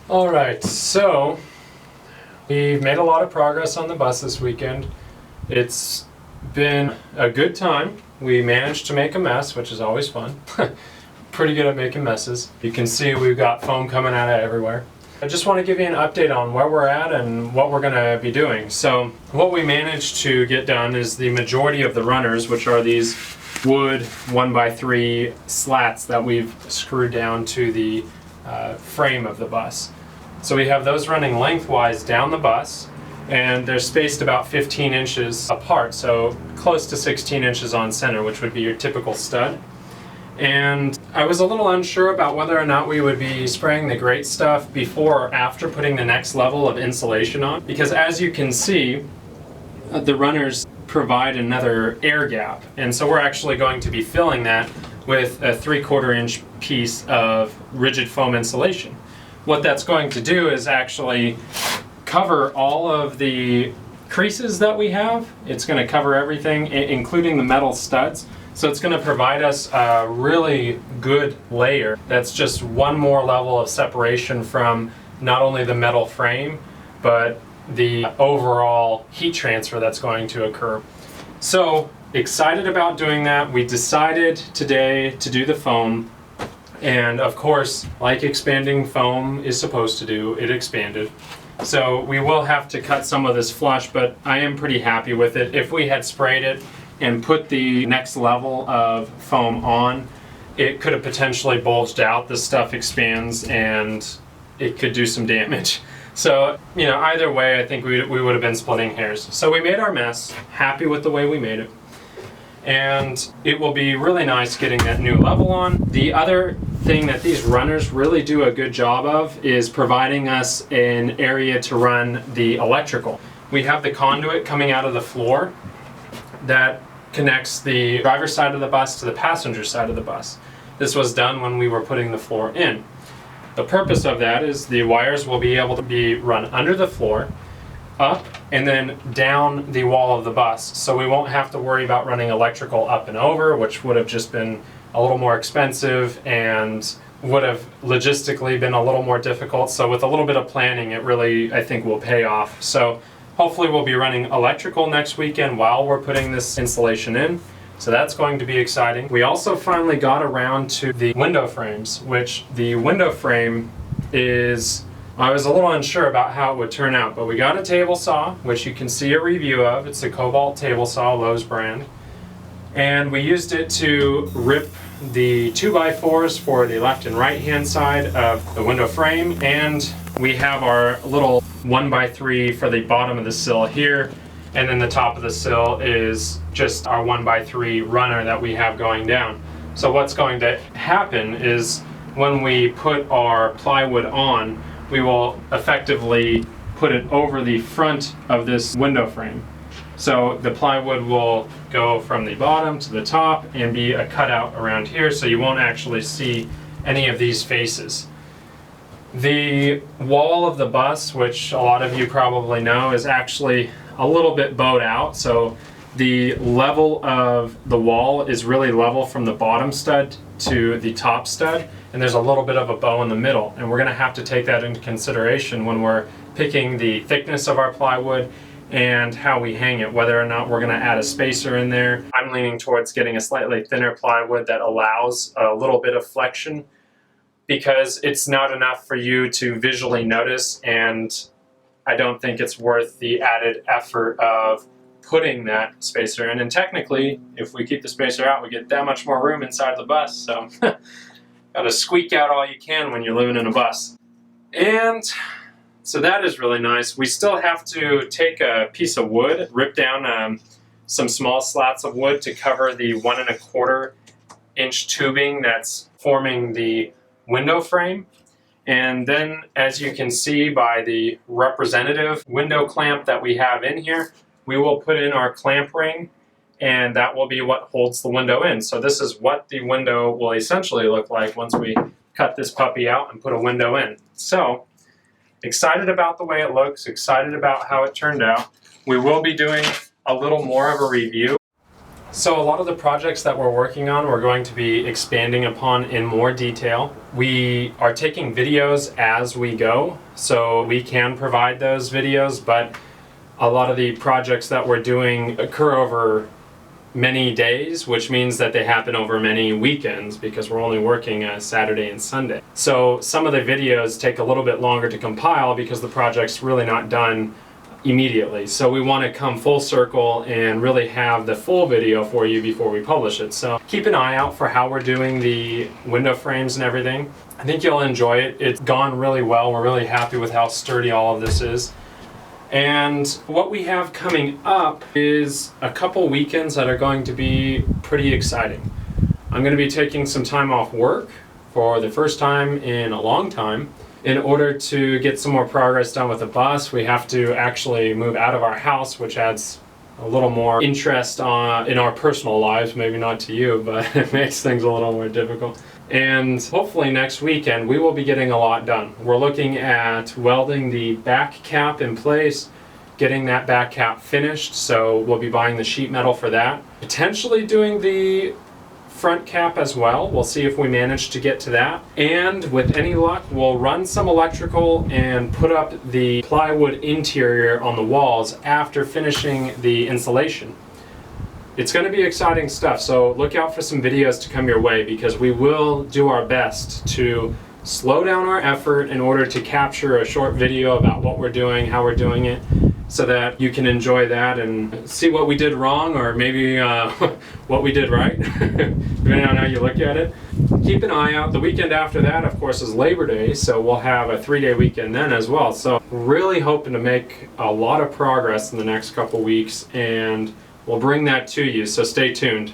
All right, so we've made a lot of progress on the bus this weekend. It's been a good time. We managed to make a mess, which is always fun. Pretty good at making messes. You can see we've got foam coming out of everywhere. I just want to give you an update on where we're at and what we're going to be doing. So what we managed to get done is the majority of the runners, which are these wood 1x3 slats that we've screwed down to the frame of the bus. So we have those running lengthwise down the bus, and they're spaced about 15 inches apart, so close to 16 inches on center, which would be your typical stud. And I was a little unsure about whether or not we would be spraying the great stuff before or after putting the next level of insulation on, because as you can see, the runners provide another air gap, and so we're actually going to be filling that with a 3/4 inch piece of rigid foam insulation. What that's going to do is actually cover all of the creases that we have. It's going to cover everything, including the metal studs. So it's going to provide us a really good layer that's just one more level of separation from not only the metal frame, but the overall heat transfer that's going to occur. So excited about doing that. We decided today to do the foam. And of course, like expanding foam is supposed to do, it expanded. So we will have to cut some of this flush, but I am pretty happy with it. If we had sprayed it and put the next level of foam on, it could have potentially bulged out. This stuff expands and it could do some damage. So, either way, I think we would have been splitting hairs. So we made our mess, happy with the way we made it. And it will be really nice getting that new level on. The other thing that these runners really do a good job of is providing us an area to run the electrical. We have the conduit coming out of the floor that connects the driver's side of the bus to the passenger side of the bus. This was done when we were putting the floor in. The purpose of that is the wires will be able to be run under the floor, up, and then down the wall of the bus. So we won't have to worry about running electrical up and over, which would have just been a little more expensive and would have logistically been a little more difficult. So with a little bit of planning, it really, I think, will pay off. So hopefully we'll be running electrical next weekend while we're putting this insulation in. So that's going to be exciting. We also finally got around to the window frames, which the window frame is, I was a little unsure about how it would turn out, but we got a table saw, which you can see a review of. It's a Cobalt table saw, Lowe's brand. And we used it to rip the 2x4s for the left and right hand side of the window frame. And we have our little 1x3 for the bottom of the sill here. And then the top of the sill is just our 1x3 runner that we have going down. So what's going to happen is when we put our plywood on, we will effectively put it over the front of this window frame. So the plywood will go from the bottom to the top and be a cutout around here, so you won't actually see any of these faces. The wall of the bus, which a lot of you probably know, is actually a little bit bowed out, so the level of the wall is really level from the bottom stud to the top stud, and there's a little bit of a bow in the middle, and we're going to have to take that into consideration when we're picking the thickness of our plywood and how we hang it, whether or not we're going to add a spacer in there. I'm leaning towards getting a slightly thinner plywood that allows a little bit of flexion, because it's not enough for you to visually notice, and I don't think it's worth the added effort of putting that spacer in. And technically, if we keep the spacer out, we get that much more room inside the bus, so gotta squeak out all you can when you're living in a bus. And so that is really nice. We still have to take a piece of wood, rip down some small slats of wood to cover the 1 1/4 inch tubing that's forming the window frame. And then, as you can see by the representative window clamp that we have in here, we will put in our clamp ring, and that will be what holds the window in. So this is what the window will essentially look like once we cut this puppy out and put a window in. So excited about the way it looks, excited about how it turned out. We will be doing a little more of a review So a lot of the projects that we're working on, we're going to be expanding upon in more detail. We are taking videos as we go, so we can provide those videos, but a lot of the projects that we're doing occur over many days, which means that they happen over many weekends because we're only working Saturday and Sunday. So some of the videos take a little bit longer to compile because the project's really not done immediately. So we want to come full circle and really have the full video for you before we publish it. So keep an eye out for how we're doing the window frames and everything. I think you'll enjoy it. It's gone really well. We're really happy with how sturdy all of this is. And what we have coming up is a couple weekends that are going to be pretty exciting. I'm going to be taking some time off work for the first time in a long time. In order to get some more progress done with the bus, we have to actually move out of our house, which adds a little more interest in our personal lives, maybe not to you, but it makes things a little more difficult. And hopefully next weekend we will be getting a lot done. We're looking at welding the back cap in place, getting that back cap finished, so we'll be buying the sheet metal for that. Potentially doing the front cap as well. We'll see if we manage to get to that. And with any luck, we'll run some electrical and put up the plywood interior on the walls after finishing the insulation. It's going to be exciting stuff, so look out for some videos to come your way because we will do our best to slow down our effort in order to capture a short video about what we're doing, how we're doing it, so that you can enjoy that and see what we did wrong or maybe what we did right, depending on how you look at it. Keep an eye out. The weekend after that, of course, is Labor Day, so we'll have a 3-day weekend then as well. So really hoping to make a lot of progress in the next couple weeks, and we'll bring that to you, so stay tuned.